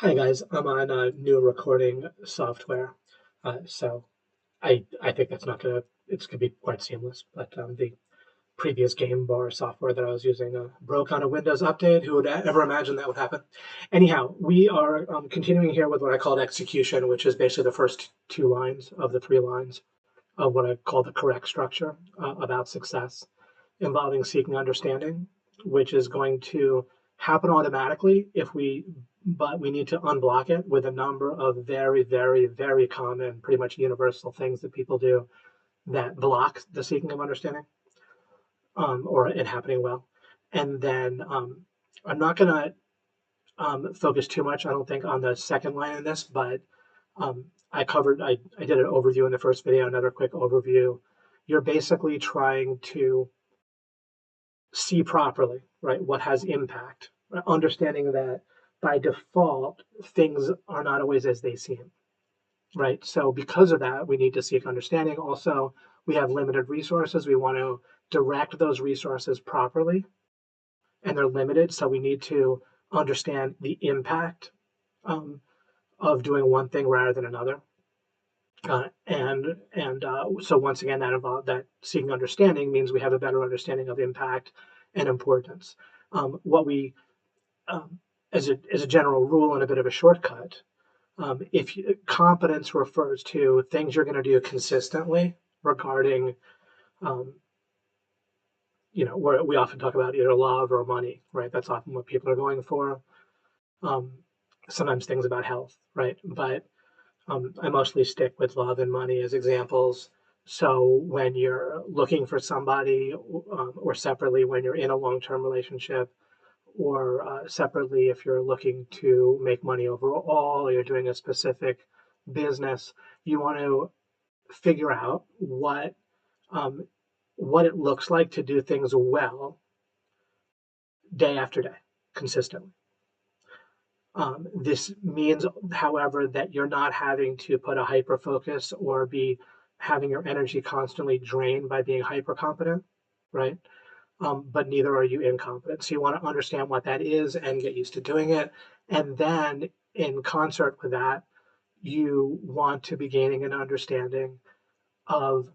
Hi guys, I'm on a new recording software, so I think that's not gonna it's gonna be quite seamless. But the previous game bar software that I was using broke on a Windows update. Who would ever imagine that would happen? Anyhow, we are continuing here with what I called execution, which is basically the first two lines of the three lines of what I call the correct structure about success, involving seeking understanding, which is going to happen automatically but we need to unblock it with a number of very, very, very common, pretty much universal things that people do that block the seeking of understanding, or it happening well. And then I'm not going to focus too much, I don't think, on the second line in this, but I did an overview in the first video, another quick overview. You're basically trying to see properly, right, what has impact, right? Understanding that by default, things are not always as they seem, right? So because of that, we need to seek understanding. Also, we have limited resources. We want to direct those resources properly, and they're limited. So we need to understand the impact um, of doing one thing rather than another. So once again, that seeking understanding means we have a better understanding of impact and importance. What we as a general rule and a bit of a shortcut, if competence refers to things you're going to do consistently regarding, um, where we often talk about either love or money, right? That's often what people are going for. Um, Sometimes things about health, right? But I mostly stick with love and money as examples. So when you're looking for somebody, or separately when you're in a long-term relationship, or separately if you're looking to make money overall, or you're doing a specific business, you want to figure out um, what it looks like to do things well day after day, consistently. This means, however, that you're not having to put a hyper focus or be having your energy constantly drained by being hyper competent, right? But neither are you incompetent. So you want to understand what that is and get used to doing it. And then, in concert with that, you want to be gaining an understanding of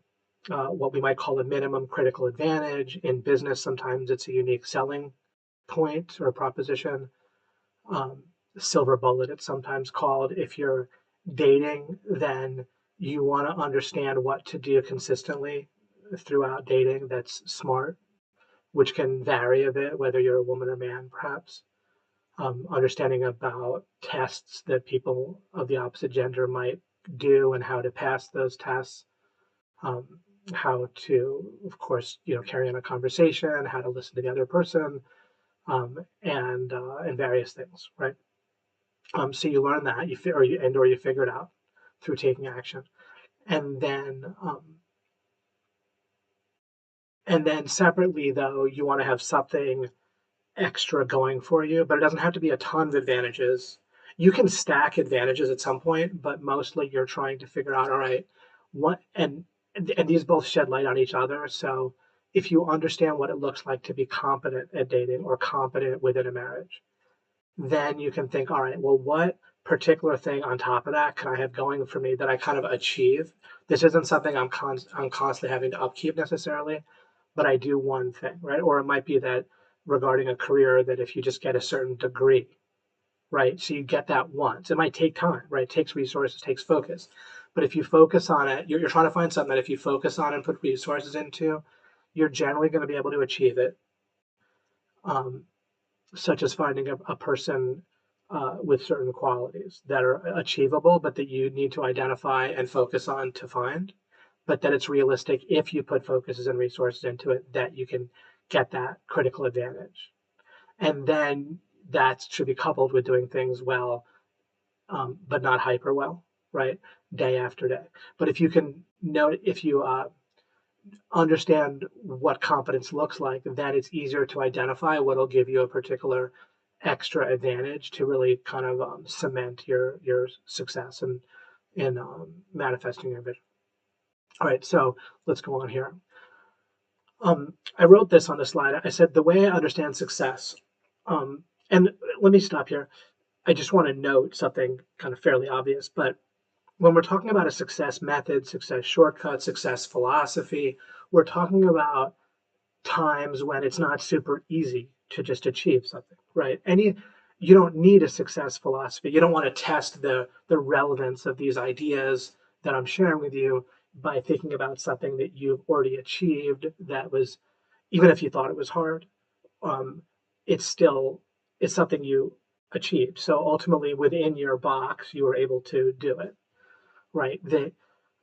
what we might call a minimum critical advantage. In business, sometimes it's a unique selling point or proposition. Um, Silver bullet, it's sometimes called. If you're dating, then you want to understand what to do consistently throughout dating that's smart, which can vary a bit whether you're a woman or man, perhaps. Understanding about tests that people of the opposite gender might do and how to pass those tests, um, how to, of course, carry on a conversation, how to listen to the other person, and various things, right? So you learn that you figure it out through taking action, and then separately though, you want to have something extra going for you, but it doesn't have to be a ton of advantages. You can stack advantages at some point, but mostly you're trying to figure out, all right, what and these both shed light on each other. So if you understand what it looks like to be competent at dating or competent within a marriage, then you can think, all right, well, what particular thing on top of that can I have going for me that I kind of achieve? This isn't something I'm constantly having to upkeep necessarily, but I do one thing, right? Or it might be that regarding a career, that if you just get a certain degree, right? So you get that once. It might take time, right? It takes resources, takes focus. But if you focus on it, you're trying to find something that if you focus on and put resources into, you're generally going to be able to achieve it. Um, Such as finding a person with certain qualities that are achievable, but that you need to identify and focus on to find, but that it's realistic if you put focuses and resources into it, that you can get that critical advantage. And then that should be coupled with doing things well, but not hyper well, right? Day after day. But if you understand what competence looks like, then it's easier to identify what'll give you a particular extra advantage to really kind of cement your success and in manifesting your vision. All right, so let's go on here. I wrote this on the slide. I said the way I understand success, and let me stop here. I just want to note something kind of fairly obvious, but when we're talking about a success method, success shortcut, success philosophy, we're talking about times when it's not super easy to just achieve something, right? You don't need a success philosophy. You don't want to test the relevance of these ideas that I'm sharing with you by thinking about something that you've already achieved that was, even if you thought it was hard, um, it's still it's something you achieved. So ultimately, within your box, you were able to do it, right?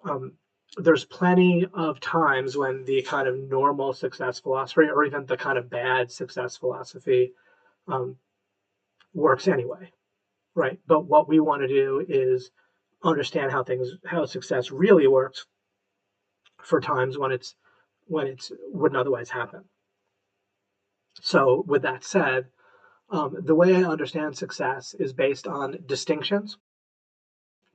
Um, there's plenty of times when the kind of normal success philosophy, or even the kind of bad success philosophy, um, works anyway, right? But what we want to do is understand how success really works for times when it wouldn't otherwise happen. So, with that said, the way I understand success is based on distinctions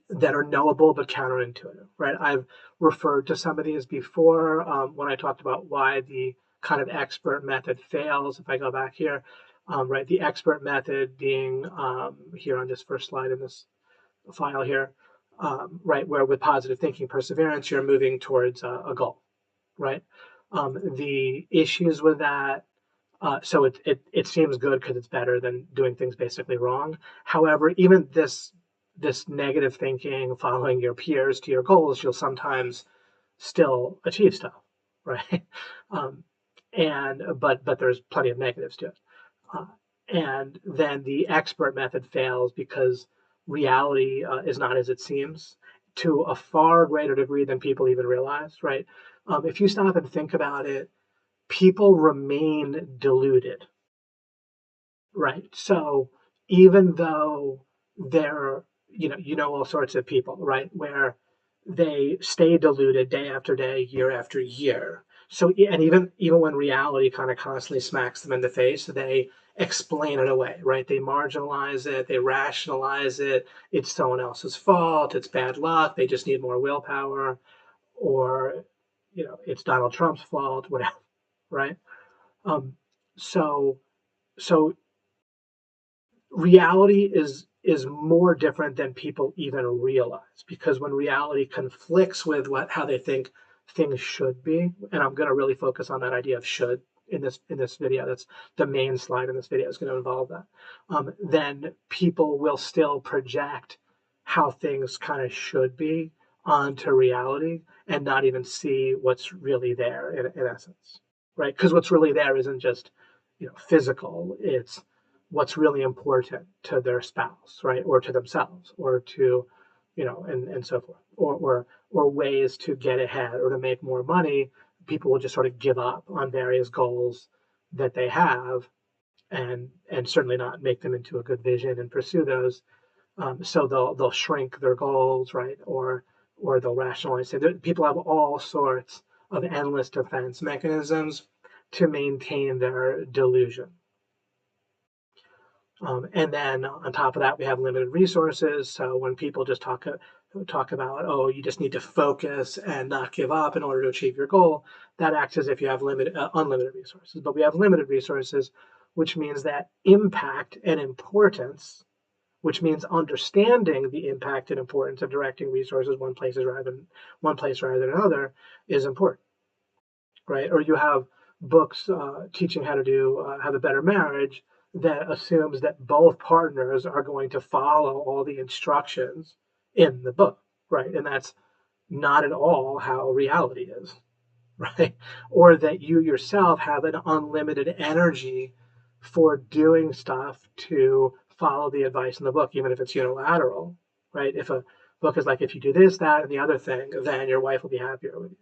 that are knowable but counterintuitive, right? I've referred to some of these before when I talked about why the kind of expert method fails. If I go back here, right, the expert method being here on this first slide in this file here, right, where with positive thinking perseverance, you're moving towards a goal, right? The issues with that, so it seems good because it's better than doing things basically wrong. However, even this negative thinking, following your peers to your goals, you'll sometimes still achieve stuff, right? Um, and but there's plenty of negatives to it. Uh, and then the expert method fails because reality is not as it seems to a far greater degree than people even realize, right? If you stop and think about it, people remain deluded, right? So even though they're, all sorts of people, right, where they stay deluded day after day, year after year. So and even when reality kind of constantly smacks them in the face, they explain it away, right? They marginalize it, they rationalize it. It's someone else's fault. It's bad luck. They just need more willpower, or it's Donald Trump's fault, whatever, right? Um, so so reality is more different than people even realize, because when reality conflicts with how they think things should be, and I'm going to really focus on that idea of should in this video. That's the main slide in this video is going to involve that. Then people will still project how things kind of should be onto reality and not even see what's really there in essence, right? Because what's really there isn't just physical. It's what's really important to their spouse, right, or to themselves, or to, and so forth, or ways to get ahead or to make more money. People will just sort of give up on various goals that they have, and certainly not make them into a good vision and pursue those. So they'll shrink their goals, right, or they'll rationalize it. People have all sorts of endless defense mechanisms to maintain their delusion. And then on top of that, we have limited resources. So when people just talk about, oh, you just need to focus and not give up in order to achieve your goal, that acts as if you have unlimited resources. But we have limited resources, which means that impact and importance, which means understanding the impact and importance of directing resources one place rather than another, is important, right? Or you have books teaching how to have a better marriage that assumes that both partners are going to follow all the instructions in the book, right? And that's not at all how reality is, right? Or that you yourself have an unlimited energy for doing stuff to follow the advice in the book, even if it's unilateral, right? If a book is like, if you do this, that, and the other thing, then your wife will be happier with you.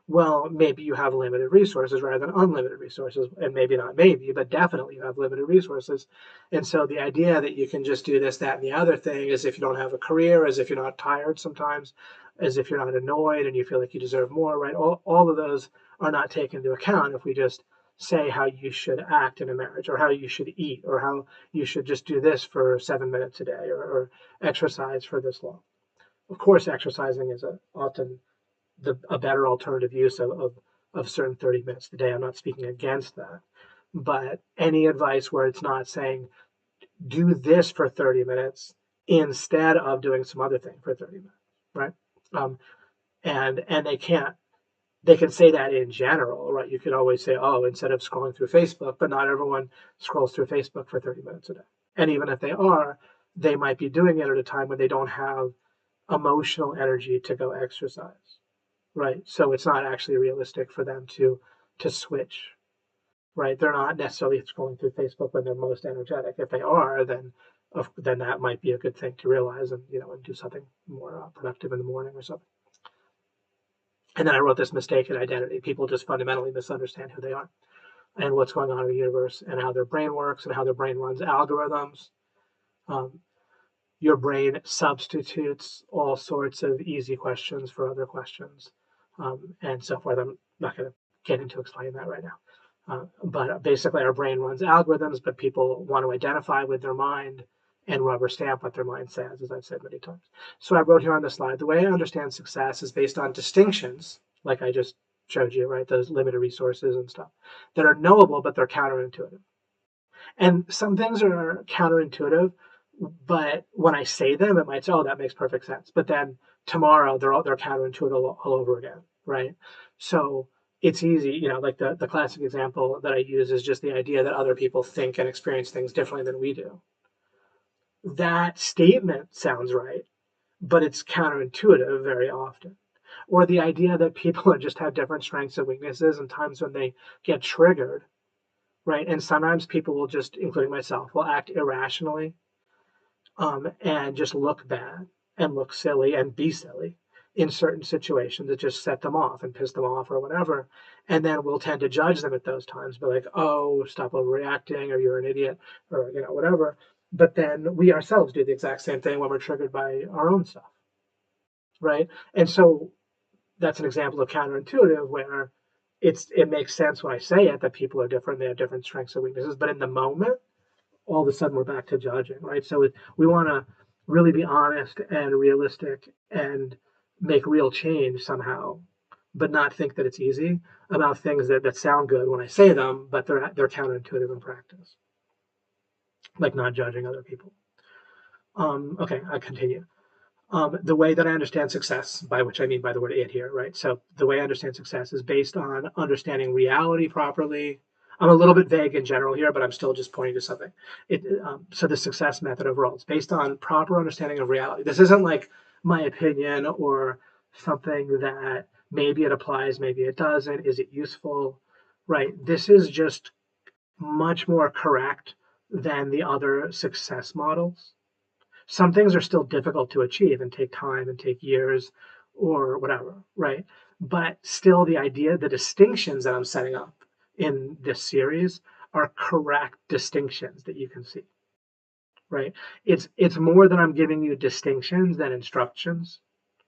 Well, maybe you have limited resources rather than unlimited resources, and maybe not maybe, but definitely you have limited resources. And so the idea that you can just do this, that, and the other thing, as if you don't have a career, as if you're not tired sometimes, as if you're not annoyed and you feel like you deserve more, right? All of those are not taken into account if we just say how you should act in a marriage, or how you should eat, or how you should just do this for 7 minutes a day, or exercise for this long. Of course, exercising is often a better alternative use of certain 30 minutes a day. I'm not speaking against that. But any advice where it's not saying do this for 30 minutes instead of doing some other thing for 30 minutes, right? Um, and they can say that in general, right? You could always say, oh, instead of scrolling through Facebook, but not everyone scrolls through Facebook for 30 minutes a day. And even if they are, they might be doing it at a time when they don't have emotional energy to go exercise, right? So it's not actually realistic for them to switch, right? They're not necessarily scrolling through Facebook when they're most energetic. If they are, then that might be a good thing to realize, and and do something more productive in the morning or something. And then I wrote this mistaken identity. People just fundamentally misunderstand who they are and what's going on in the universe and how their brain works and how their brain runs algorithms. Um, your brain substitutes all sorts of easy questions for other questions, and so forth. I'm not going to get into explaining that right now. But basically, our brain runs algorithms, but people want to identify with their mind and rubber stamp what their mind says, as I've said many times. So I wrote here on the slide, the way I understand success is based on distinctions, like I just showed you, right? Those limited resources and stuff that are knowable, but they're counterintuitive. And some things are counterintuitive, but when I say them, it might say, "Oh, that makes perfect sense." But then tomorrow, they're counterintuitive all over again, right? So it's easy, like the classic example that I use is just the idea that other people think and experience things differently than we do. That statement sounds right, but it's counterintuitive very often. Or the idea that people just have different strengths and weaknesses and times when they get triggered, right? And sometimes people will just, including myself, will act irrationally, and just look bad and look silly and be silly in certain situations that just set them off and piss them off or whatever. And then we'll tend to judge them at those times, be like, oh, stop overreacting, or you're an idiot, or whatever. But then we ourselves do the exact same thing when we're triggered by our own stuff, right? And so that's an example of counterintuitive where it makes sense when I say it that people are different, they have different strengths and weaknesses, but in the moment all of a sudden we're back to judging, right? So we want to really be honest and realistic and make real change somehow, but not think that it's easy about things that sound good when I say them, but they're counterintuitive in practice, like not judging other people. Okay, I continue. The way that I understand success, by which I mean by the word it here, right? So the way I understand success is based on understanding reality properly. I'm a little bit vague in general here, but I'm still just pointing to something. So the success method overall is based on proper understanding of reality. This isn't like my opinion or something that maybe it applies, maybe it doesn't. Is it useful? Right. This is just much more correct than the other success models. Some things are still difficult to achieve and take time and take years or whatever, right? But still, the idea, the distinctions that I'm setting up in this series are correct distinctions that you can see, right? It's more than I'm giving you distinctions than instructions,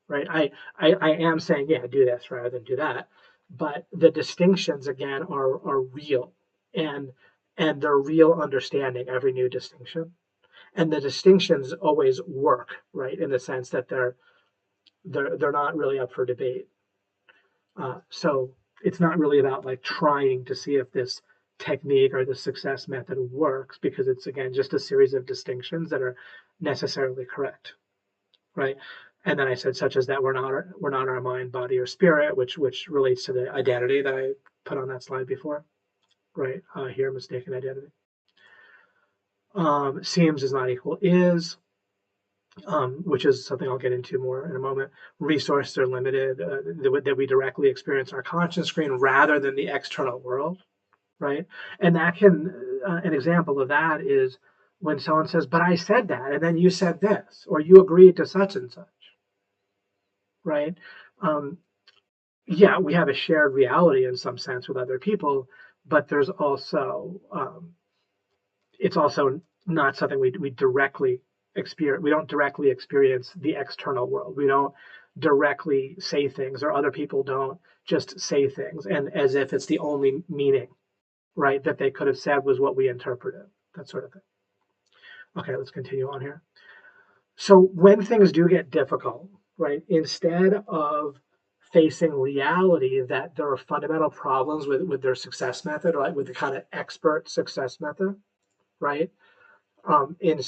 right? I am saying, yeah, do this rather than do that, but the distinctions again are real, and they're real understanding every new distinction, and the distinctions always work, right? In the sense that they're not really up for debate. So it's not really about like trying to see if this technique or the success method works, because it's again just a series of distinctions that are necessarily correct, right? And then I said such as that we're not our mind, body, or spirit, which relates to the identity that I put on that slide before, right? Here, mistaken identity. Seems is not equal is, which is something I'll get into more in a moment. Resources are limited, that we directly experience our conscious screen rather than the external world, right? And that an example of that is when someone says, but I said that, and then you said this, or you agreed to such and such, right? Um, yeah, we have a shared reality in some sense with other people, but there's also, it's also not something we directly experience. We don't directly experience the external world. We don't directly say things, or other people don't just say things and as if it's the only meaning, right, that they could have said was what we interpreted, that sort of thing. Okay, let's continue on here. So when things do get difficult, right, instead of facing reality that there are fundamental problems with their success method, or like with the kind of expert success method, right? In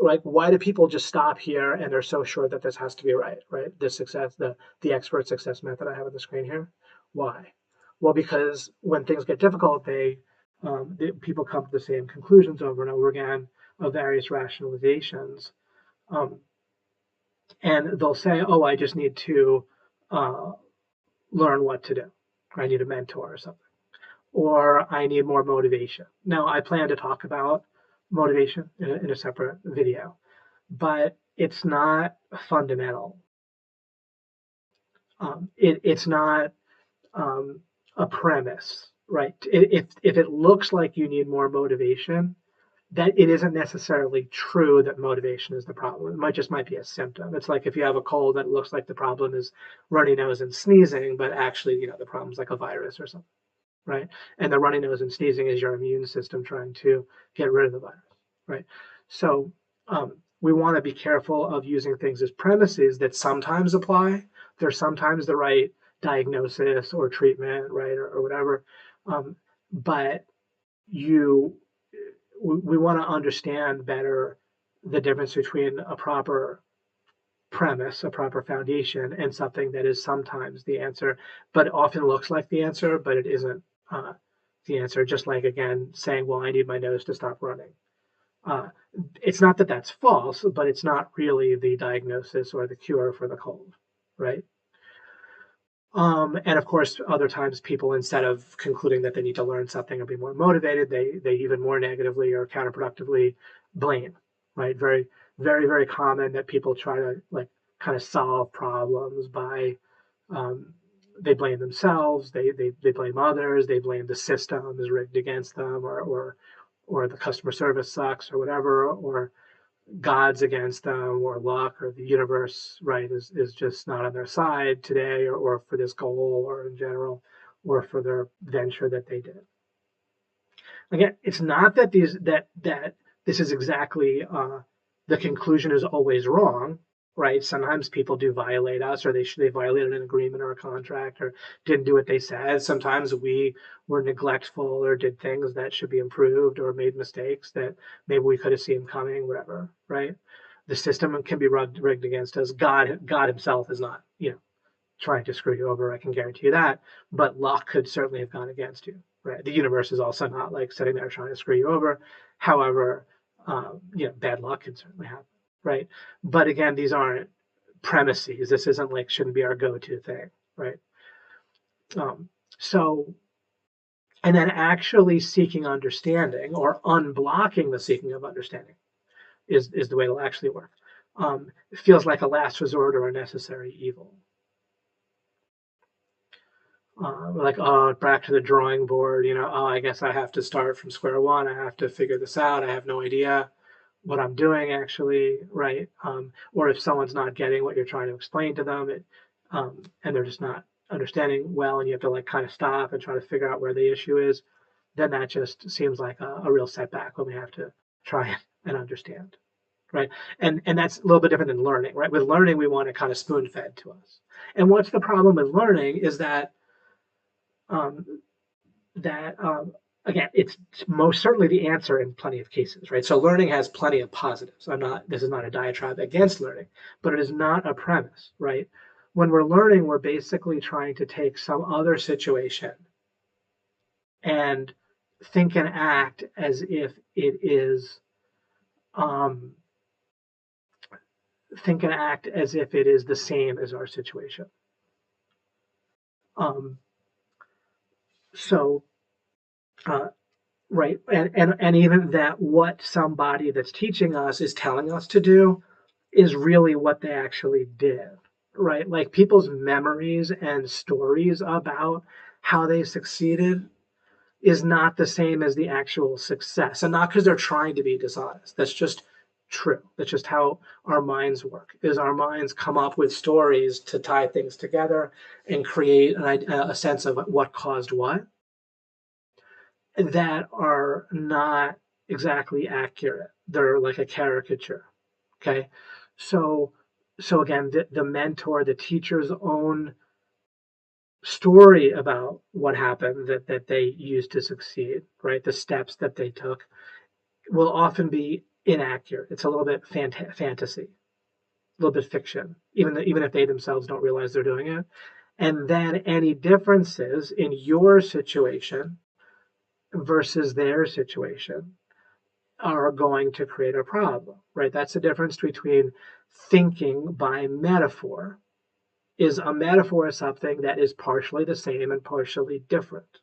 like, why do people just stop here and they're so sure that this has to be right? Right, the expert success method I have on the screen here. Why? Well, because when things get difficult, people come to the same conclusions over and over again of various rationalizations, um, and they'll say, "Oh, I just need to uh, learn what to do. I need a mentor or something, or I need more motivation." Now, I plan to talk about motivation in a separate video, but it's not fundamental. It's not um, a premise, right? If it looks like you need more motivation, that it isn't necessarily true that motivation is the problem. It might be a symptom. It's like if you have a cold, that looks like the problem is runny nose and sneezing, but actually, the problem's like a virus or something, right? And the runny nose and sneezing is your immune system trying to get rid of the virus, right? So we want to be careful of using things as premises that sometimes apply. They're sometimes the right diagnosis or treatment, right, or whatever. But you, we want to understand better the difference between a proper premise, a proper foundation, and something that is sometimes the answer, but often looks like the answer, but it isn't uh, the answer. Just like, again, saying, well, I need my nose to stop running. Uh, it's not that that's false, but it's not really the diagnosis or the cure for the cold, right? And of course, other times people, instead of concluding that they need to learn something or be more motivated, they even more negatively or counterproductively blame, right? Very, very, very common that people try to like kind of solve problems by um, they blame themselves, they blame others, they blame the system is rigged against them, or the customer service sucks or whatever, or God's against them, or luck, or the universe, right, is just not on their side today, or for this goal, or in general, or for their venture that they did. Again, it's not that this is exactly the conclusion is always wrong, right? Sometimes people do violate us, or they violated an agreement or a contract, or didn't do what they said. Sometimes we were neglectful or did things that should be improved, or made mistakes that maybe we could have seen coming, whatever, right? The system can be rigged against us. God Himself is not, trying to screw you over. I can guarantee you that. But luck could certainly have gone against you, right? The universe is also not like sitting there trying to screw you over. However, bad luck can certainly happen, right? But again, these aren't premises. This isn't like shouldn't be our go-to thing, right? Um, so, and then actually seeking understanding or unblocking the seeking of understanding is the way it'll actually work. It feels like a last resort or a necessary evil. Like, oh, back to the drawing board, oh, I guess I have to start from square one. I have to figure this out. I have no idea what I'm doing actually, right? Or if someone's not getting what you're trying to explain to them, and they're just not understanding well, and you have to like kind of stop and try to figure out where the issue is, then that just seems like a real setback when we have to try and understand, right? And that's a little bit different than learning, right? With learning, we want it kind of spoon fed to us. And what's the problem with learning is um, that again, it's most certainly the answer in plenty of cases, right? So learning has plenty of positives. This is not a diatribe against learning, but it is not a premise, right? When we're learning, we're basically trying to take some other situation and think and act as if it is, um, the same as our situation. Um, so, uh, right, and even that what somebody that's teaching us is telling us to do is really what they actually did, right? Like people's memories and stories about how they succeeded is not the same as the actual success. And not because they're trying to be dishonest. That's just true. That's just how our minds work. Is our minds come up with stories to tie things together and create a sense of what caused what that are not exactly accurate. They're like a caricature. Okay. So again, the mentor, the teacher's own story about what happened that they used to succeed, right? The steps that they took will often be inaccurate. It's a little bit fantasy, a little bit fiction, even if they themselves don't realize they're doing it. And then any differences in your situation versus their situation are going to create a problem, right? That's the difference between thinking by metaphor. Is a metaphor something that is partially the same and partially different?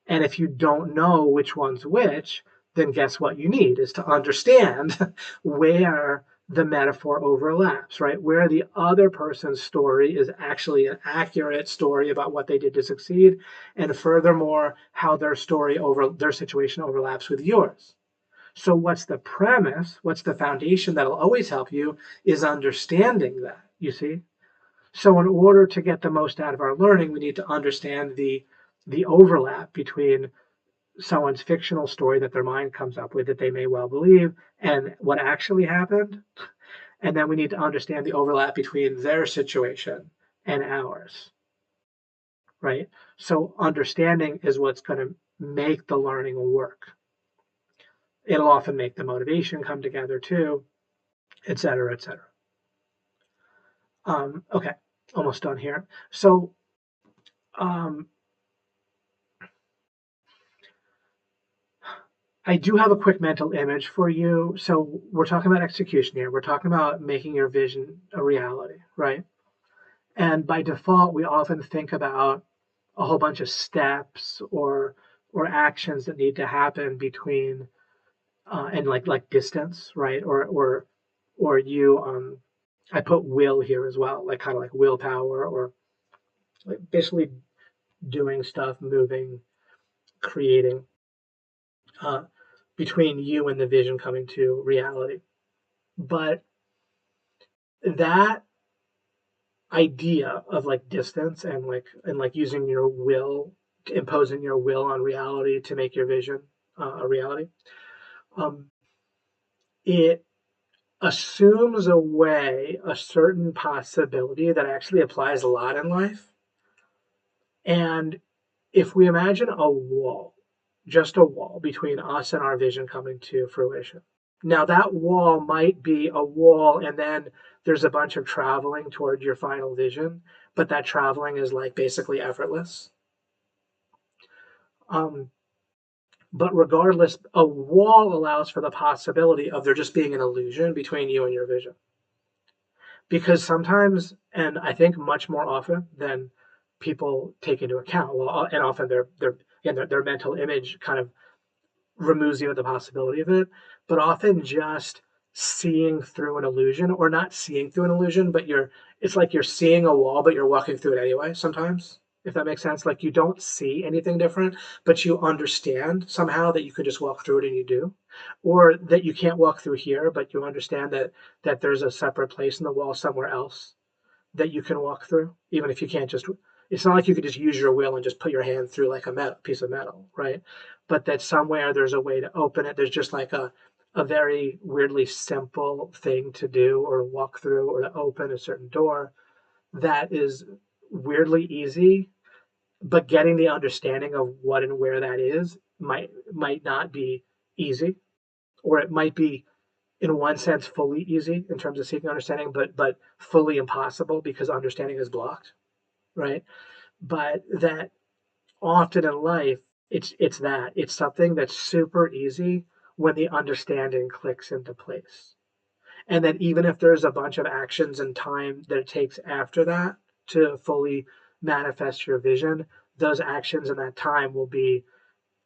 And if you don't know which one's which, then guess what you need is to understand where the metaphor overlaps, right? Where the other person's story is actually an accurate story about what they did to succeed, and furthermore, how their situation overlaps with yours. So what's the premise? What's the foundation that'll always help you is understanding that, you see? So in order to get the most out of our learning, we need to understand the overlap between someone's fictional story that their mind comes up with that they may well believe and what actually happened. And then we need to understand the overlap between their situation and ours, right? So understanding is what's going to make the learning work. It'll often make the motivation come together too, et cetera, et cetera. Okay, almost done here. So I do have a quick mental image for you. So we're talking about execution here. We're talking about making your vision a reality, right? And by default, we often think about a whole bunch of steps or actions that need to happen between and like distance, right? Or you I put will here as well, like kind of like willpower or like basically doing stuff, moving, creating uh, between you and the vision coming to reality. But that idea of like distance and like using your will, imposing your will on reality to make your vision a reality, um, it assumes away a certain possibility that actually applies a lot in life. And if we imagine a wall, just a wall between us and our vision coming to fruition. Now, that wall might be a wall, and then there's a bunch of traveling toward your final vision, but that traveling is like basically effortless. Um, but regardless, a wall allows for the possibility of there just being an illusion between you and your vision. Because sometimes, and I think much more often than people take into account, well, and often their mental image kind of removes you of the possibility of it, but often just seeing through an illusion or not seeing through an illusion, but it's like you're seeing a wall, but you're walking through it anyway sometimes, if that makes sense. Like you don't see anything different, but you understand somehow that you could just walk through it and you do. Or that you can't walk through here, but you understand that there's a separate place in the wall somewhere else that you can walk through, even if you can't just. It's not like you could just use your will and just put your hand through like a piece of metal, right? But that somewhere there's a way to open it. There's just like a very weirdly simple thing to do or walk through or to open a certain door that is weirdly easy, but getting the understanding of what and where that is might not be easy, or it might be in one sense fully easy in terms of seeking understanding, but fully impossible because understanding is blocked, right? But that often in life, it's something that's super easy when the understanding clicks into place. And that even if there's a bunch of actions and time that it takes after that to fully manifest your vision, those actions and that time will be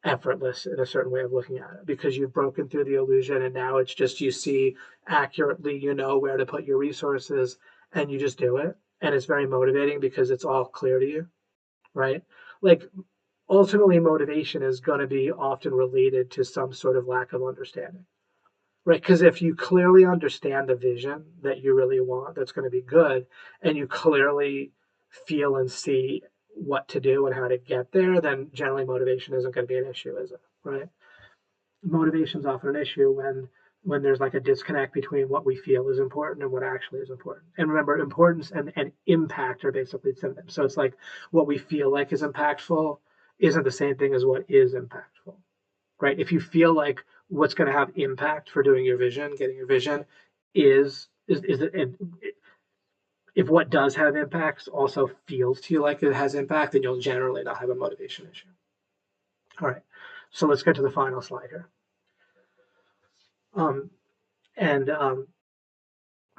effortless in a certain way of looking at it because you've broken through the illusion and now it's just you see accurately, you know where to put your resources and you just do it. And it's very motivating because it's all clear to you, right? Like ultimately, motivation is going to be often related to some sort of lack of understanding, right? Because if you clearly understand the vision that you really want, that's going to be good, and you clearly feel and see what to do and how to get there, then generally motivation isn't going to be an issue, is it? Right? Motivation is often an issue when there's like a disconnect between what we feel is important and what actually is important. And remember, importance and impact are basically synonyms. So it's like what we feel like is impactful isn't the same thing as what is impactful, right? If you feel like what's going to have impact for doing your vision, getting your vision, is it, if what does have impacts also feels to you like it has impact, then you'll generally not have a motivation issue. All right, so let's get to the final slide here. And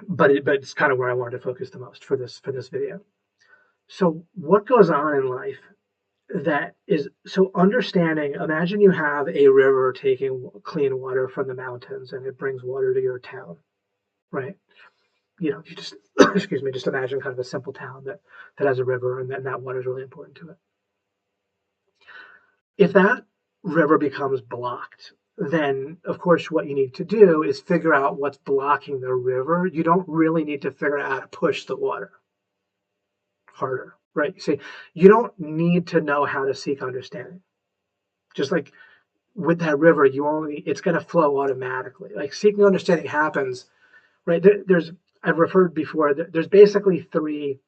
but it's kind of where I wanted to focus the most for this video. So what goes on in life that is so understanding? Imagine you have a river taking clean water from the mountains and it brings water to your town, right? You know, you just excuse me, just imagine kind of a simple town that has a river and then that water is really important to it. If that river becomes blocked, then of course what you need to do is figure out what's blocking the river. You don't really need to figure out how to push the water harder, right? You see, you don't need to know how to seek understanding. Just like with that river, it's going to flow automatically. Like seeking understanding happens, right? I've referred before, there's basically three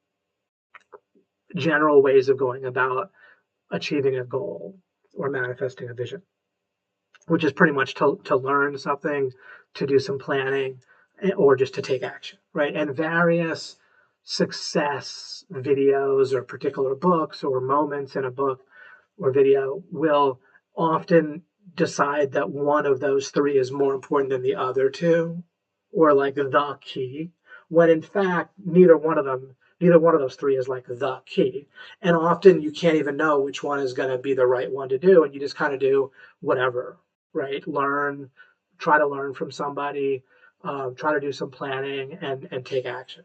general ways of going about achieving a goal or manifesting a vision, which is pretty much to learn something, to do some planning, or just to take action, right? And various success videos or particular books or moments in a book or video will often decide that one of those three is more important than the other two, or like the key, when in fact neither one of those three is like the key. And often you can't even know which one is going to be the right one to do, and you just kind of do whatever, right? Try to learn from somebody, try to do some planning and take action,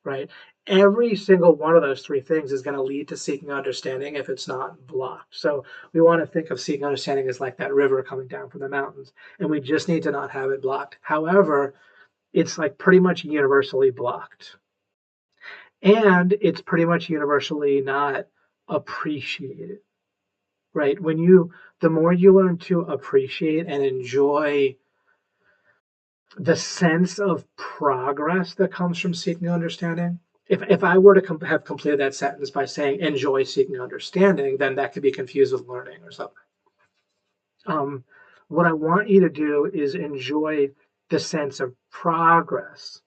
right? Every single one of those three things is going to lead to seeking understanding if it's not blocked. So we want to think of seeking understanding as like that river coming down from the mountains, and we just need to not have it blocked. However, it's like pretty much universally blocked, and it's pretty much universally not appreciated, right? The more you learn to appreciate and enjoy the sense of progress that comes from seeking understanding. If I were to have completed that sentence by saying enjoy seeking understanding, then that could be confused with learning or something. What I want you to do is enjoy the sense of progress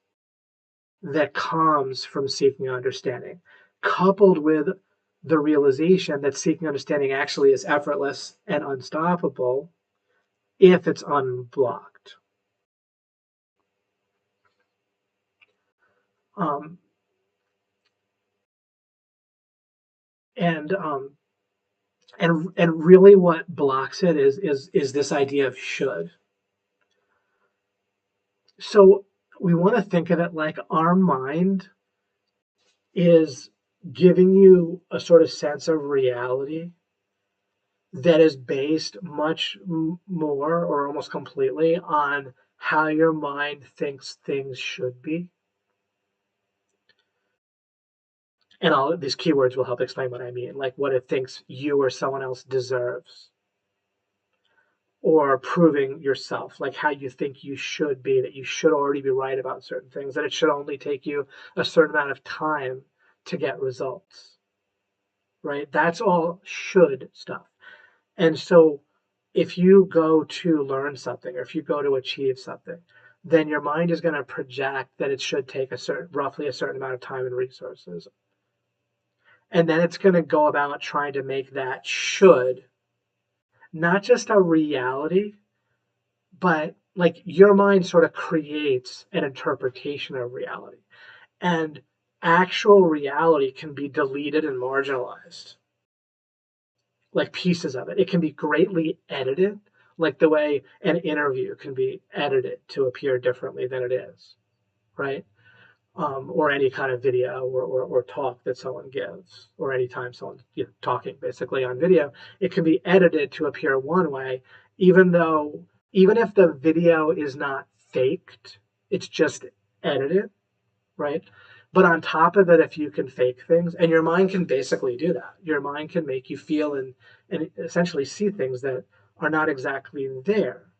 that comes from seeking understanding, coupled with the realization that seeking understanding actually is effortless and unstoppable if it's unblocked. Um, and and really what blocks it is this idea of should. So we want to think of it like our mind is giving you a sort of sense of reality that is based much more or almost completely on how your mind thinks things should be. And all these keywords will help explain what I mean, like what it thinks you or someone else deserves, or proving yourself, like how you think you should be, that you should already be right about certain things, that it should only take you a certain amount of time to get results, right? That's all should stuff. And so if you go to learn something or if you go to achieve something, then your mind is going to project that it should take roughly a certain amount of time and resources. And then it's going to go about trying to make that should not just a reality, but like your mind sort of creates an interpretation of reality, and actual reality can be deleted and marginalized, like pieces of it can be greatly edited, like the way an interview can be edited to appear differently than it is, right? Or any kind of video or talk that someone gives, or anytime someone's talking basically on video, it can be edited to appear one way, even if the video is not faked, it's just edited, right? But on top of it, if you can fake things, and your mind can basically do that, your mind can make you feel and essentially see things that are not exactly there.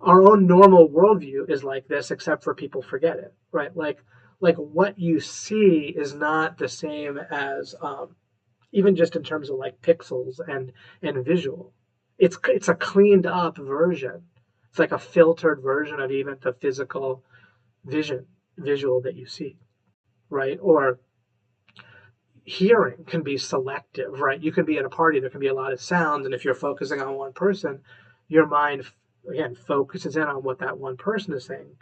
Our own normal worldview is like this, except for people forget it, right? Like what you see is not the same as even just in terms of like pixels and visual. It's a cleaned up version It's like a filtered version of even the physical visual that you see, right? Or hearing can be selective, right? You can be at a party, there can be a lot of sounds, and if you're focusing on one person, your mind, again, focuses in on what that one person is saying,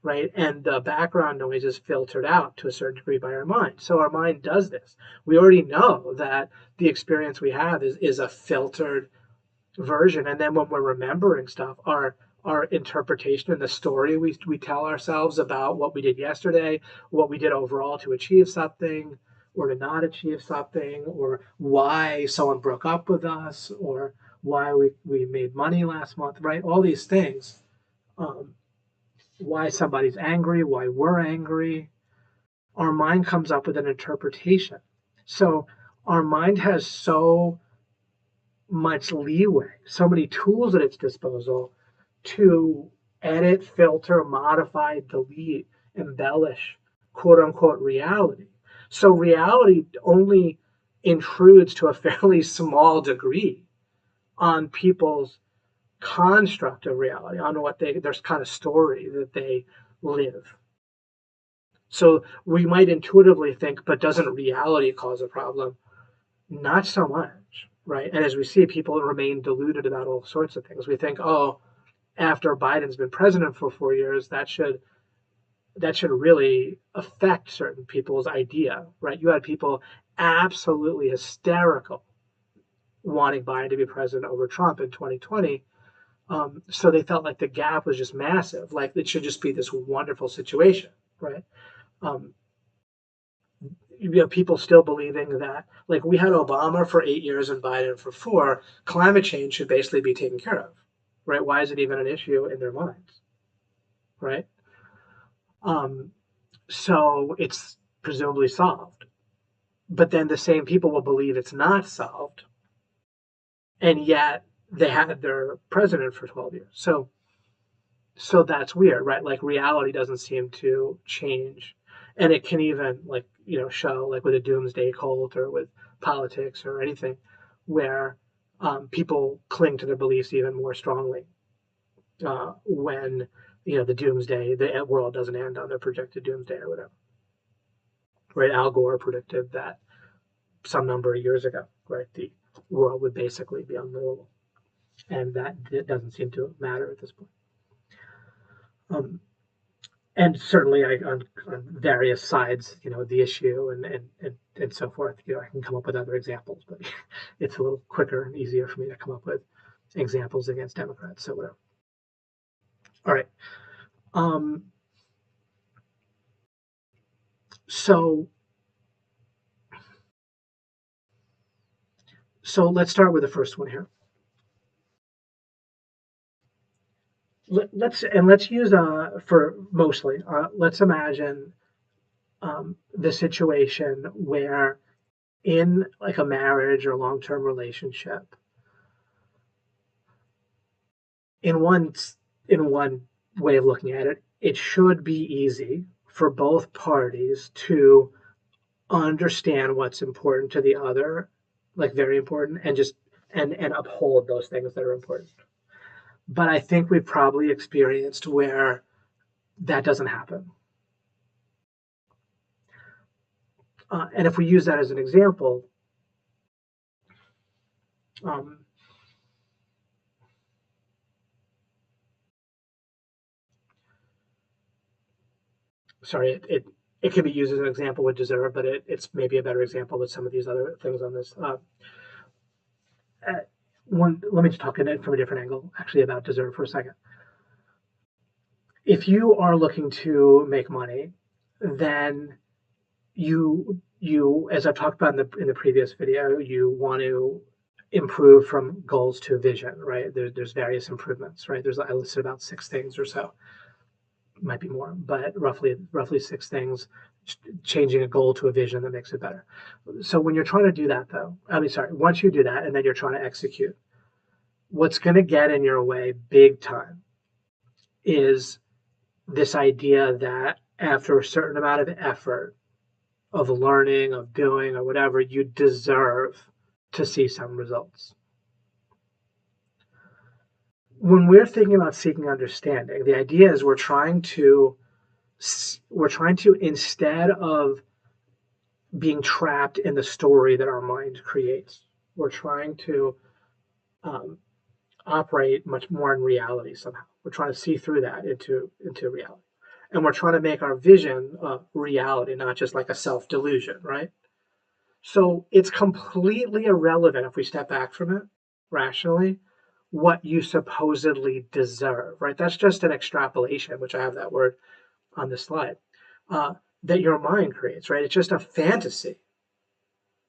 right? And the background noise is filtered out to a certain degree by our mind. So our mind does this. We already know that the experience we have is a filtered version. And then when we're remembering stuff, our interpretation and the story we tell ourselves about what we did yesterday, what we did overall to achieve something or to not achieve something, or why someone broke up with us, or why we made money last month, right? All these things. Um, why somebody's angry, why we're angry. Our mind comes up with an interpretation. So our mind has so much leeway, so many tools at its disposal to edit, filter, modify, delete, embellish, quote unquote, reality. So reality only intrudes to a fairly small degree on people's construct of reality, on what their kind of story that they live. So we might intuitively think, but doesn't reality cause a problem? Not so much, right? And as we see, people remain deluded about all sorts of things. We think, oh, after Biden's been president for 4 years, that should really affect certain people's idea, right? You had people absolutely hysterical wanting Biden to be president over Trump in 2020. So they felt like the gap was just massive, like it should just be this wonderful situation, right? Um, people still believing that, like, we had Obama for 8 years and Biden for 4. Climate change should basically be taken care of, right? Why is it even an issue in their minds, right? Um, so it's presumably solved, but then the same people will believe it's not solved, and yet they had their president for 12 years. So that's weird, right? Like reality doesn't seem to change, and it can even, like, show, like with a doomsday cult or with politics or anything, where people cling to their beliefs even more strongly when the doomsday, the world doesn't end on their projected doomsday or whatever. Right? Al Gore predicted that some number of years ago, right? The world would basically be unlivable, and that doesn't seem to matter at this point. Um, and certainly on various sides, the issue and so forth, I can come up with other examples, but it's a little quicker and easier for me to come up with examples against Democrats. So whatever. All right. Um, so let's start with the first one here. Let's use for mostly. Let's imagine the situation where in like a marriage or long-term relationship, in one in one way of looking at it, it should be easy for both parties to understand what's important to the other, like very important, and just and uphold those things that are important. But I think we've probably experienced where that doesn't happen. And if we use that as an example, um, sorry, it can be used as an example with deserve, but it's maybe a better example with some of these other things on this. Let me just talk in it from a different angle, actually, about deserve for a second. If you are looking to make money, then you, as I've talked about in the previous video, you want to improve from goals to vision, right? There's various improvements, right? I listed about 6 things or so, might be more, but roughly 6 things, changing a goal to a vision that makes it better. So when you're trying to do that, though, once you do that and then you're trying to execute, what's going to get in your way big time is this idea that after a certain amount of effort, of learning, of doing, or whatever, you deserve to see some results. when we're thinking about seeking understanding, the idea is we're trying to instead of being trapped in the story that our mind creates, we're trying to um, operate much more in reality somehow. We're trying to see through that into reality, and we're trying to make our vision reality, not just like a self delusion, right? So it's completely irrelevant if we step back from it rationally, what you supposedly deserve, right? That's just an extrapolation, which I have that word on the slide, uh, that your mind creates, right? It's just a fantasy,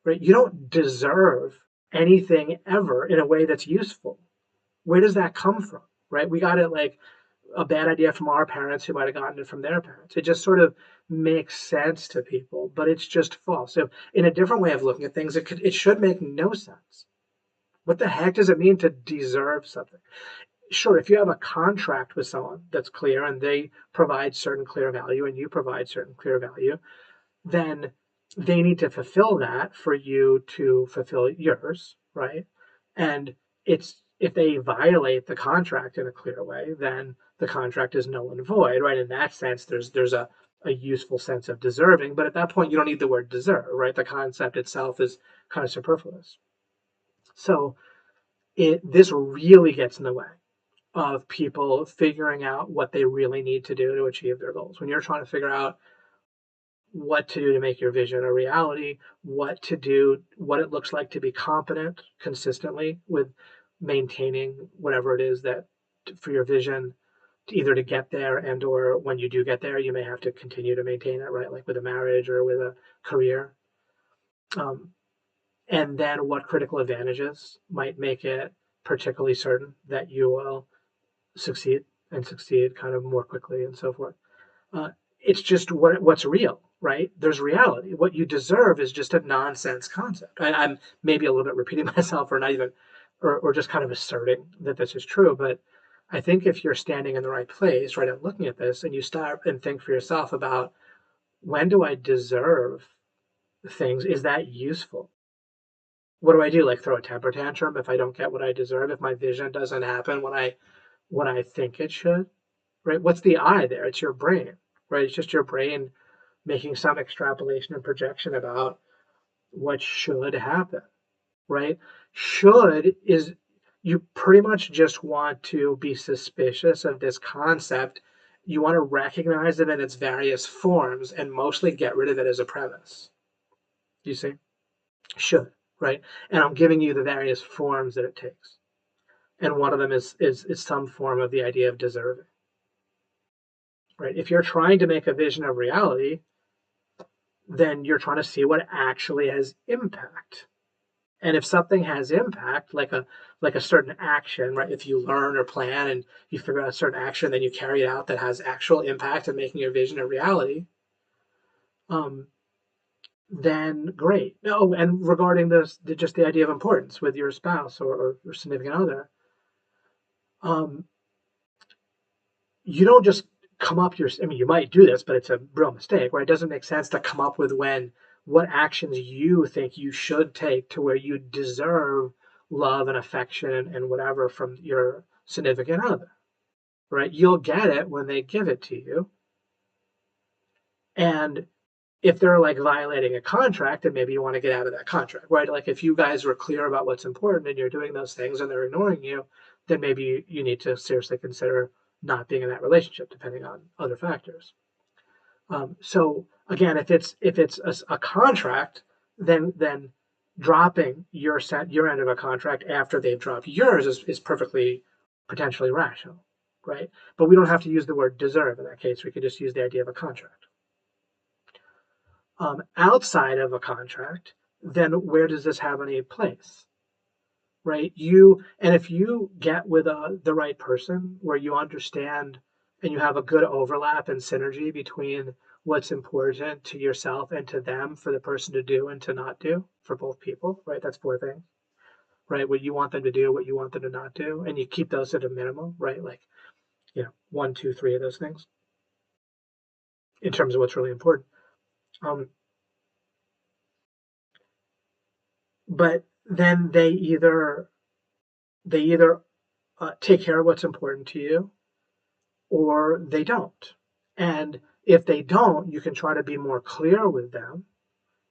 right? You don't deserve anything ever in a way that's useful. Where does that come from, right? We got it like a bad idea from our parents who might have gotten it from their parents. It just sort of makes sense to people, but it's just false. So, in a different way of looking at things, it should make no sense. What the heck does it mean to deserve something? Sure, if you have a contract with someone that's clear and they provide certain clear value and you provide certain clear value, then they need to fulfill that for you to fulfill yours, right? And it's if they violate the contract in a clear way, then the contract is null and void, right? In that sense, there's a useful sense of deserving, but at that point you don't need the word deserve, right? The concept itself is kind of superfluous. So this really gets in the way of people figuring out what they really need to do to achieve their goals. When you're trying to figure out what to do to make your vision a reality, what to do, what it looks like to be competent consistently with maintaining whatever it is that for your vision, either to get there and or when you do get there, you may have to continue to maintain it, right? Like with a marriage or with a career. Um, and then what critical advantages might make it particularly certain that you will succeed and succeed kind of more quickly and so forth. Uh, it's just what's real, right? There's reality. What you deserve is just a nonsense concept. I'm maybe a little bit repeating myself, or not even, or just kind of asserting that this is true. But I think if you're standing in the right place, right, and looking at this, and you start and think for yourself about when do I deserve things? Is that useful? What do I do? Like throw a temper tantrum if I don't get what I deserve? If my vision doesn't happen when I think it should? Right? What's the I there? It's your brain, right? It's just your brain making some extrapolation and projection about what should happen, right? Should is you pretty much just want to be suspicious of this concept. You want to recognize it in its various forms and mostly get rid of it as a premise. Do you see? Should, right? And I'm giving you the various forms that it takes. And one of them is some form of the idea of deserving, right? If you're trying to make a vision of reality, then you're trying to see what actually has impact. And if something has impact, like a certain action, right? If you learn or plan and you figure out a certain action, then you carry it out that has actual impact in making your vision a reality, um, then great. No, and regarding just the idea of importance with your spouse or significant other, um, you don't just come up your I mean you might do this, but it's a real mistake, right? It doesn't make sense to come up with what actions you think you should take to where you deserve love and affection and whatever from your significant other, right? You'll get it when they give it to you. And if they're like violating a contract, then maybe you want to get out of that contract, right? Like if you guys were clear about what's important and you're doing those things and they're ignoring you, then maybe you need to seriously consider not being in that relationship, depending on other factors. So again, if it's a contract, then dropping your end of a contract after they've dropped yours is perfectly potentially rational, right? But we don't have to use the word deserve in that case. We could just use the idea of a contract. Outside of a contract, then where does this have any place, right? And if you get with the right person where you understand and you have a good overlap and synergy between what's important to yourself and to them for the person to do and to not do for both people, right? That's four things, right? What you want them to do, what you want them to not do, and you keep those at a minimum, right? Like, one, two, three of those things in terms of what's really important. Um, but then they either take care of what's important to you, or they don't. And if they don't, you can try to be more clear with them.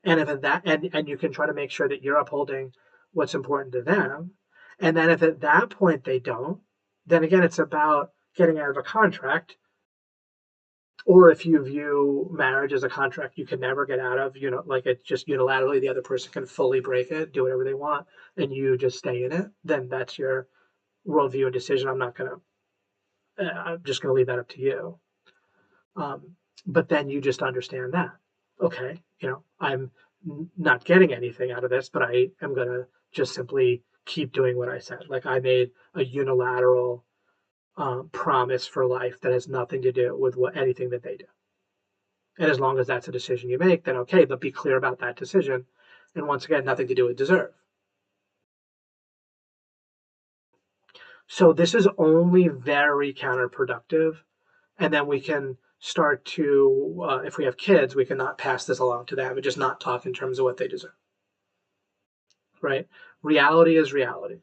And if that and you can try to make sure that you're upholding what's important to them. And then if at that point they don't, then again it's about getting out of a contract. Or if you view marriage as a contract you can never get out of, like it's just unilaterally the other person can fully break it, do whatever they want, and you just stay in it, then that's your worldview and decision. I'm just gonna leave that up to you. Um, but then you just understand that, okay, I'm not getting anything out of this, but I am going to just simply keep doing what I said. Like I made a unilateral promise for life that has nothing to do with anything that they do. And as long as that's a decision you make, then okay, but be clear about that decision. And once again, nothing to do with deserve. So this is only very counterproductive. And then we can start to, if we have kids, we can not pass this along to them and just not talk in terms of what they deserve, right? Reality is reality.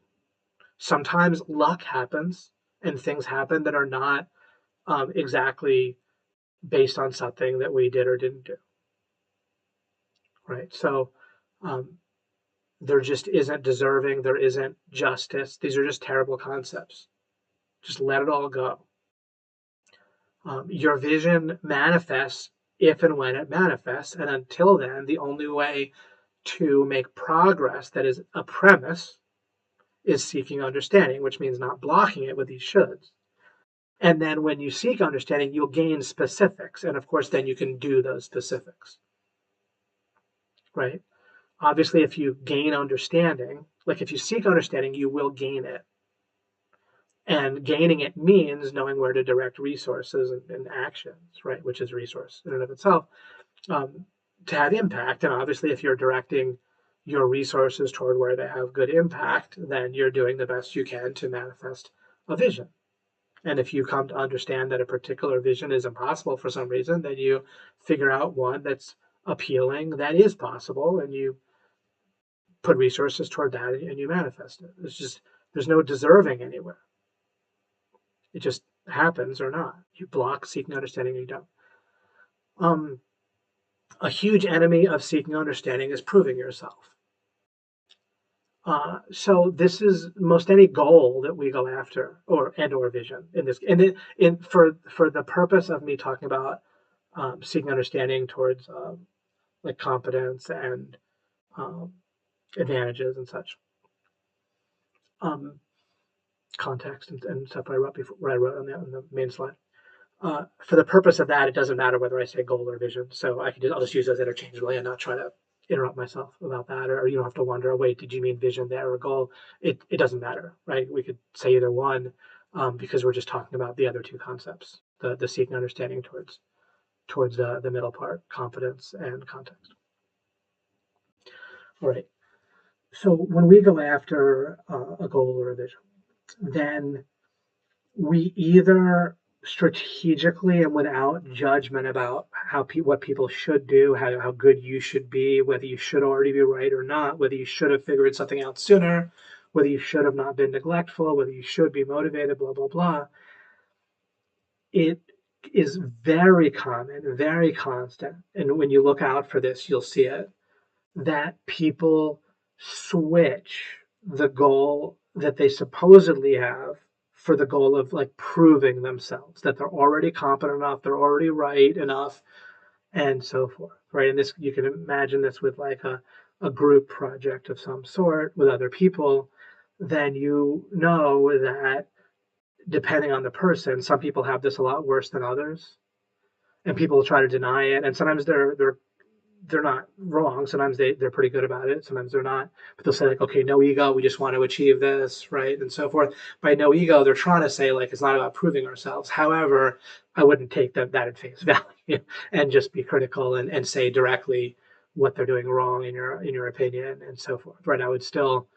Sometimes luck happens and things happen that are not exactly based on something that we did or didn't do, right? So um, there just isn't deserving, there isn't justice. These are just terrible concepts. Just let it all go. Your vision manifests if and when it manifests. And until then, the only way to make progress that is a premise is seeking understanding, which means not blocking it with these shoulds. And then when you seek understanding, you'll gain specifics. And of course, then you can do those specifics, right? Obviously, if you gain understanding, like if you seek understanding, you will gain it. And gaining it means knowing where to direct resources and actions, right? Which is resource in and of itself, to have impact. And obviously, if you're directing your resources toward where they have good impact, then you're doing the best you can to manifest a vision. And if you come to understand that a particular vision is impossible for some reason, then you figure out one that's appealing, that is possible, and you put resources toward that and you manifest it. There's no deserving anywhere. It just happens or not. You block seeking understanding or you don't. A huge enemy of seeking understanding is proving yourself. So this is most any goal that we go after, or vision in this, for the purpose of me talking about seeking understanding towards like competence and um, advantages and such, um, context and stuff. What I wrote on the main slide. For the purpose of that, it doesn't matter whether I say goal or vision. So I'll just use those interchangeably and not try to interrupt myself about that, or you don't have to wonder, wait, did you mean vision there or goal? It doesn't matter, right? We could say either one, because we're just talking about the other two concepts, the seeking understanding towards the middle part, confidence and context. All right. So when we go after a goal or a vision, then we either strategically and without judgment about what people should do, how good you should be, whether you should already be right or not, whether you should have figured something out sooner, whether you should have not been neglectful, whether you should be motivated, blah, blah, blah. It is very common, very constant. And when you look out for this, you'll see it, that people switch the goal that they supposedly have for the goal of like proving themselves that they're already competent enough, they're already right enough, and so forth, right? And this, you can imagine this with like a group project of some sort with other people. Then you know that depending on the person, some people have this a lot worse than others, and people try to deny it, and sometimes they're not wrong. Sometimes they're pretty good about it. Sometimes they're not. But they'll say like, okay, no ego. We just want to achieve this, right? And so forth. By no ego, they're trying to say like it's not about proving ourselves. However, I wouldn't take that at face value and just be critical and say directly what they're doing wrong in your opinion and so forth, right? I would still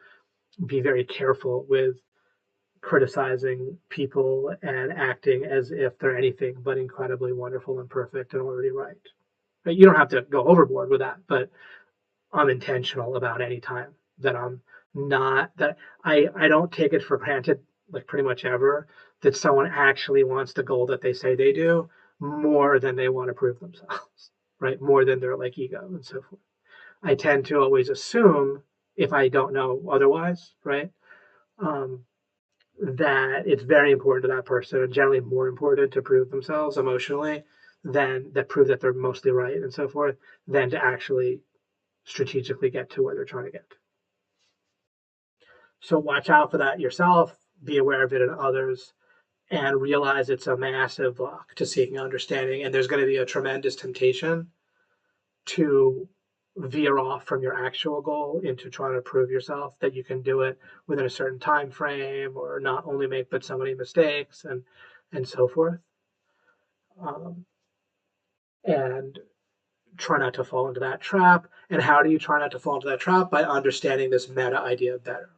be very careful with criticizing people and acting as if they're anything but incredibly wonderful and perfect and already right. But you don't have to go overboard with that, but I'm intentional about any time that I'm not, that I don't take it for granted like pretty much ever, that someone actually wants the goal that they say they do more than they want to prove themselves, right? More than their like ego and so forth. I tend to always assume, if I don't know otherwise, right, um, that it's very important to that person and generally more important to prove themselves emotionally than that prove that they're mostly right and so forth than to actually strategically get to where they're trying to get. So watch out for that yourself, be aware of it in others, and realize it's a massive block to seeking understanding. And there's going to be a tremendous temptation to veer off from your actual goal into trying to prove yourself that you can do it within a certain time frame or not only make but so many mistakes and so forth. Um, and try not to fall into that trap. And how do you try not to fall into that trap? By understanding this meta idea better,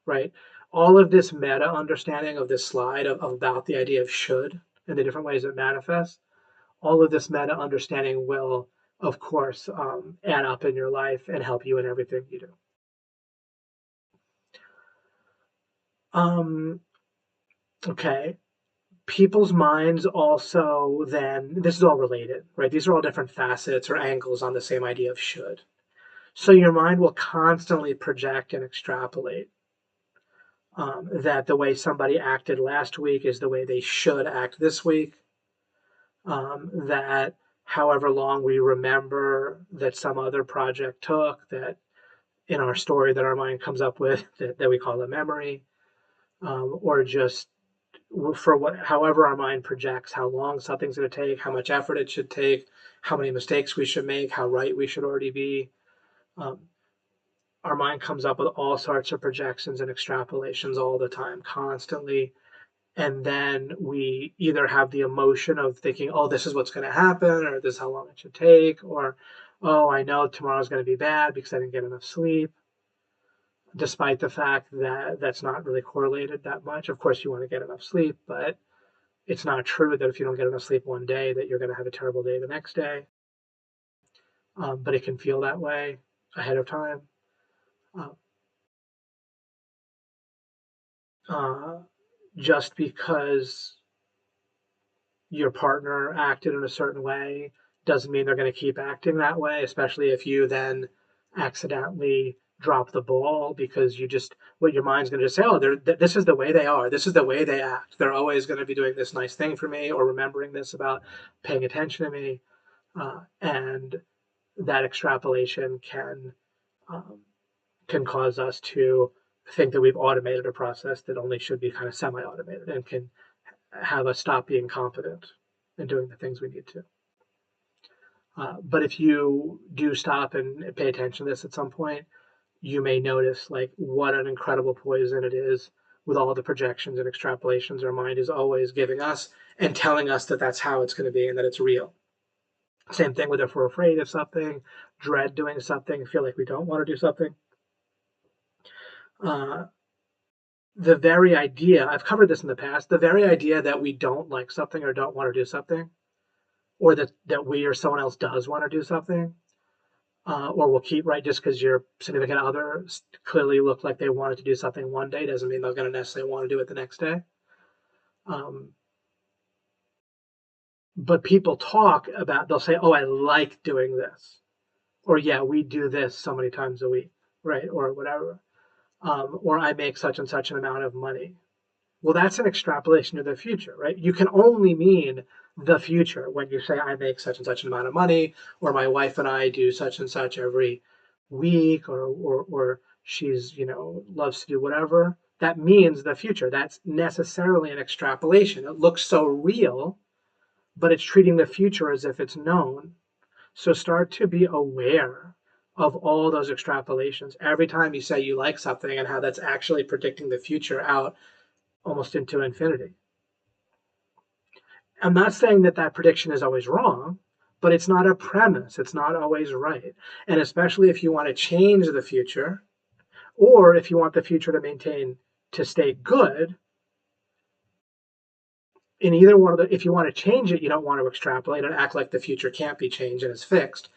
right? All of this meta understanding of this slide of about the idea of should and the different ways it manifests, all of this meta understanding will, of course, add up in your life and help you in everything you do. Okay. People's minds also then, this is all related, right? These are all different facets or angles on the same idea of should. So your mind will constantly project and extrapolate that the way somebody acted last week is the way they should act this week. That however long we remember that some other project took, that in our story that our mind comes up with, that we call a memory, or just for what, however our mind projects how long something's going to take, how much effort it should take, how many mistakes we should make, how right we should already be. Um, our mind comes up with all sorts of projections and extrapolations all the time, constantly. And then we either have the emotion of thinking, oh, this is what's going to happen, or this is how long it should take, or, oh, I know tomorrow's going to be bad because I didn't get enough sleep, despite the fact that that's not really correlated that much. Of course, you want to get enough sleep, but it's not true that if you don't get enough sleep one day, that you're going to have a terrible day the next day. But it can feel that way ahead of time. Uh, uh, just because your partner acted in a certain way doesn't mean they're going to keep acting that way, especially if you then accidentally drop the ball because you just, what your mind's going to just say, oh, this is the way they are. This is the way they act. They're always going to be doing this nice thing for me or remembering this about paying attention to me. And that extrapolation um, can cause us to think that we've automated a process that only should be kind of semi-automated and can have us stop being competent in doing the things we need to. But if you do stop and pay attention to this at some point, you may notice like what an incredible poison it is with all the projections and extrapolations our mind is always giving us and telling us that that's how it's going to be and that it's real. Same thing with if we're afraid of something, dread doing something, feel like we don't want to do something. Uh, the very idea, I've covered this in the past, the very idea that we don't like something or don't want to do something, or that we or someone else does want to do something, or will keep right just because your significant other clearly looked like they wanted to do something one day doesn't mean they're going to necessarily want to do it the next day. Um, but people talk about, they'll say, oh, I like doing this. Or, yeah, we do this so many times a week, right? Or whatever. Or I make such and such an amount of money. Well, that's an extrapolation of the future, right? You can only mean the future when you say I make such and such an amount of money, or my wife and I do such and such every week, or she's loves to do whatever. That means the future. That's necessarily an extrapolation. It looks so real, but it's treating the future as if it's known. So start to be aware of all those extrapolations. Every time you say you like something and how that's actually predicting the future out almost into infinity. I'm not saying that that prediction is always wrong, but it's not a premise. It's not always right. And especially if you want to change the future, or if you want the future to stay good, in either one of the, if you want to change it, you don't want to extrapolate and act like the future can't be changed and is fixed.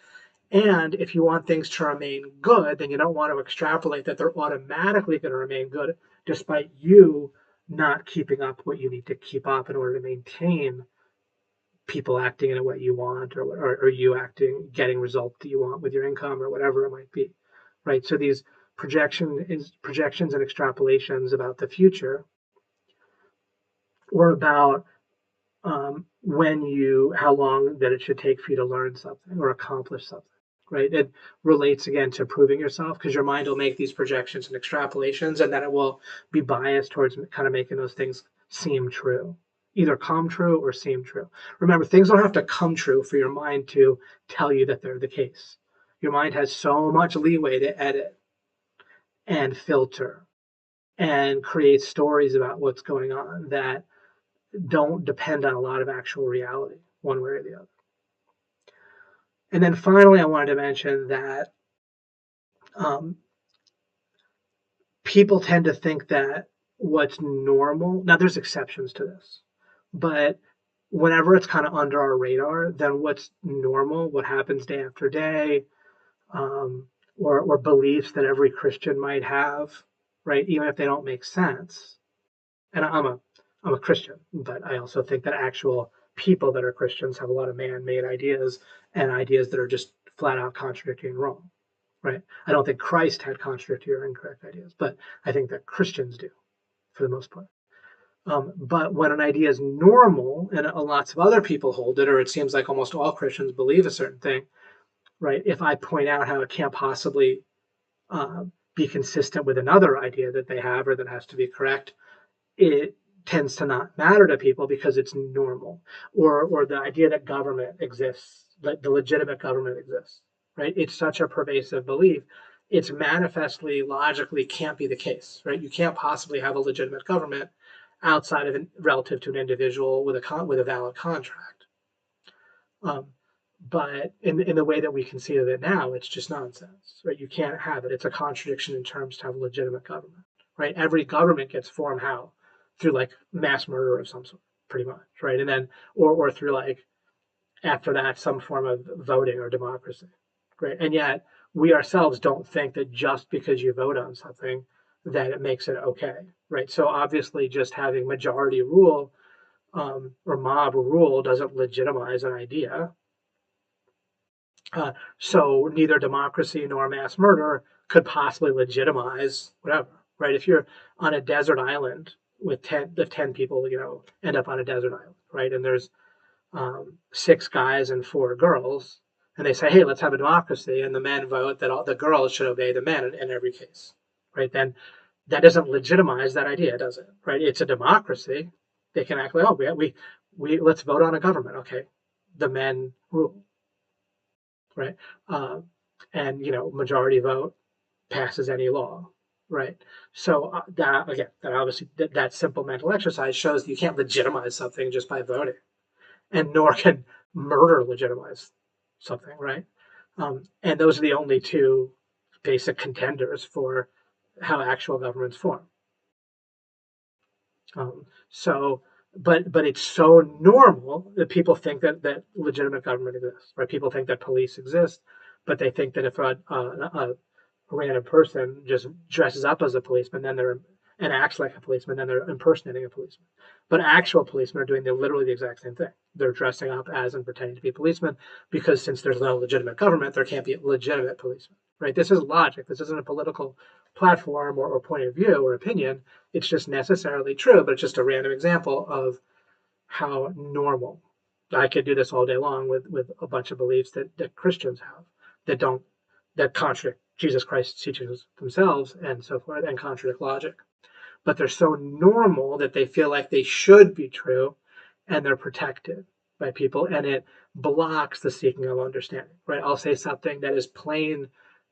And if you want things to remain good, then you don't want to extrapolate that they're automatically going to remain good despite you not keeping up what you need to keep up in order to maintain people acting in a way you want, or you acting, getting results that you want with your income or whatever it might be, right? So these projections and extrapolations about the future, or about how long that it should take for you to learn something or accomplish something, right? It relates again to proving yourself, because your mind will make these projections and extrapolations, and then it will be biased towards kind of making those things seem true, either come true or seem true. Remember, things don't have to come true for your mind to tell you that they're the case. Your mind has so much leeway to edit and filter and create stories about what's going on that don't depend on a lot of actual reality, one way or the other. And then finally, I wanted to mention that um, people tend to think that what's normal, now there's exceptions to this, but whenever it's kind of under our radar, then what's normal, what happens day after day, um, or beliefs that every Christian might have, right? Even if they don't make sense. And I'm a Christian, but I also think that actual people that are Christians have a lot of man-made ideas, and ideas that are just flat out contradictory and wrong, right? I don't think Christ had contradictory or incorrect ideas, but I think that Christians do for the most part. But when an idea is normal and lots of other people hold it, or it seems like almost all Christians believe a certain thing, right? If I point out how it can't possibly be consistent with another idea that they have or that has to be correct, it tends to not matter to people because it's normal. Or the idea that government exists, that the legitimate government exists, right? It's such a pervasive belief. It's manifestly, logically can't be the case, right? You can't possibly have a legitimate government outside of relative to an individual with a valid contract. Um, but in the way that we conceive of it now, it's just nonsense, right? You can't have it. It's a contradiction in terms to have legitimate government, right? Every government gets formed how? Through like mass murder of some sort, pretty much, right? And then, or through like, after that, some form of voting or democracy, right? And yet we ourselves don't think that just because you vote on something that it makes it okay, right? So obviously just having majority rule, or mob rule doesn't legitimize an idea. So neither democracy nor mass murder could possibly legitimize whatever, right? If you're on a desert island with 10 people, end up on a desert island, right? And there's 6 guys and 4 girls, and they say, hey, let's have a democracy, and the men vote that all the girls should obey the men in every case, right? Then that doesn't legitimize that idea, does it? Right? It's a democracy. They can act like, oh, we let's vote on a government. Okay, the men rule, right? Uh, and majority vote passes any law, right? So that again, that obviously that simple mental exercise shows that you can't legitimize something just by voting, and nor can murder legitimize something, right? And those are the only two basic contenders for how actual governments form. So, but it's so normal that people think that legitimate government exists, right? People think that police exist, but they think that if a random person just dresses up as a policeman, then they're and acts like a policeman, then they're impersonating a policeman. But actual policemen are doing literally the exact same thing. They're dressing up as and pretending to be policemen, because since there's no legitimate government, there can't be legitimate policemen, right? This is logic. This isn't a political platform or point of view or opinion. It's just necessarily true, but it's just a random example of how normal. I could do this all day long with a bunch of beliefs that Christians have that don't that contradict Jesus Christ's teachings themselves and so forth, and contradict logic. But they're so normal that they feel like they should be true, and they're protected by people, and it blocks the seeking of understanding, right? I'll say something that is plain,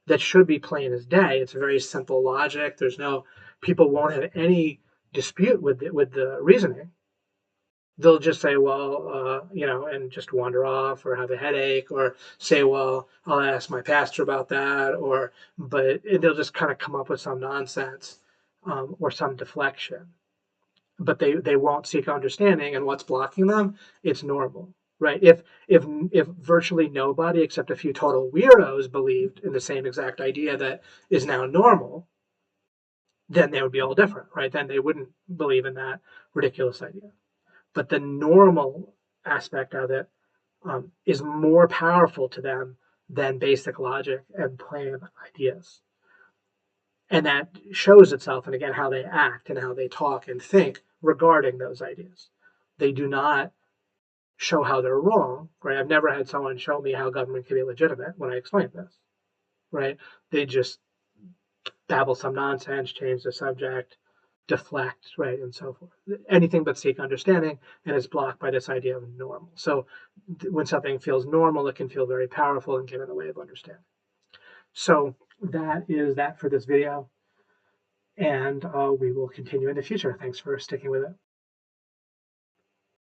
that should be plain as day. It's a very simple logic. People won't have any dispute with the reasoning. They'll just say, well, and just wander off or have a headache, or say, well, I'll ask my pastor about that, but they'll just kind of come up with some nonsense, or some deflection. But they won't seek understanding, and what's blocking them? It's normal, right? If virtually nobody except a few total weirdos believed in the same exact idea that is now normal, then they would be all different, right? Then they wouldn't believe in that ridiculous idea. But the normal aspect of it is more powerful to them than basic logic and plain ideas. And that shows itself in, again, how they act and how they talk and think regarding those ideas. They do not show how they're wrong, right? I've never had someone show me how government can be legitimate when I explain this, right? They just babble some nonsense, change the subject, deflect, right, and so forth. Anything but seek understanding, and it's blocked by this idea of normal. So when something feels normal, it can feel very powerful and get in the way of understanding. So that is that for this video, and we will continue in the future. Thanks for sticking with it.